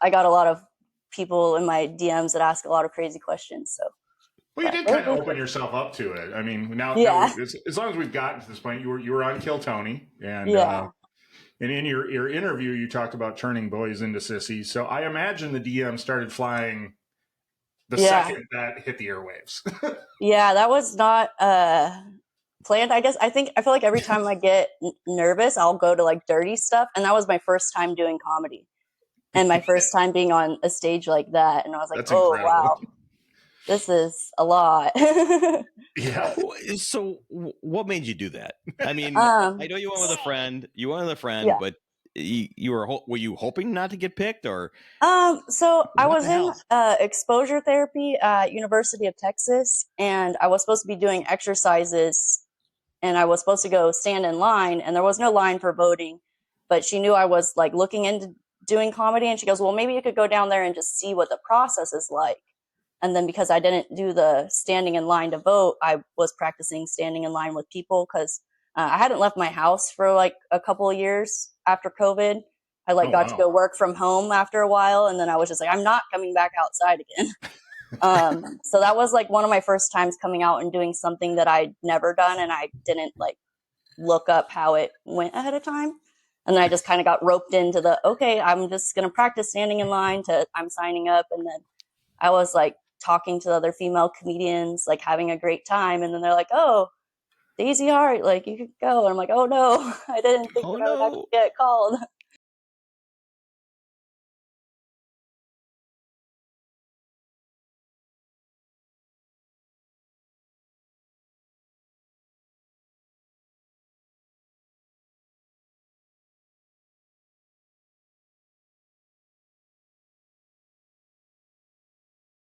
I got a lot of people in my DMs that ask a lot of crazy questions. So, well, you did kind of open yourself up to it. I mean, now as long as we've gotten to this point, you were on Kill Tony, and and in your interview, you talked about turning boys into sissies. So I imagine the DM started flying the second that hit the airwaves. Yeah, that was not planned. I feel like every time I get nervous, I'll go to like dirty stuff, and that was my first time doing comedy, and my first time being on a stage like that, and I was like, That's oh incredible. wow, this is a lot. Yeah. So what made you do that? I mean, I know you went with a friend. But were you hoping not to get picked, or? So I was in exposure therapy at University of Texas, and I was supposed to be doing exercises, and I was supposed to go stand in line, and there was no line for voting, but she knew I was like looking into doing comedy, and she goes, well, maybe you could go down there and just see what the process is like. And then because I didn't do the standing in line to vote, I was practicing standing in line with people because I hadn't left my house for like a couple of years after COVID. I got to go work from home after a while. And then I was just like, I'm not coming back outside again. So that was like one of my first times coming out and doing something that I'd never done. And I didn't like look up how it went ahead of time. And then I just kind of got roped into okay, I'm just going to practice standing in line I'm signing up. And then I was like talking to other female comedians, like having a great time. And then they're like, oh, Daisy Hart, like you could go. And I'm like, oh no, I didn't think that I would actually get called.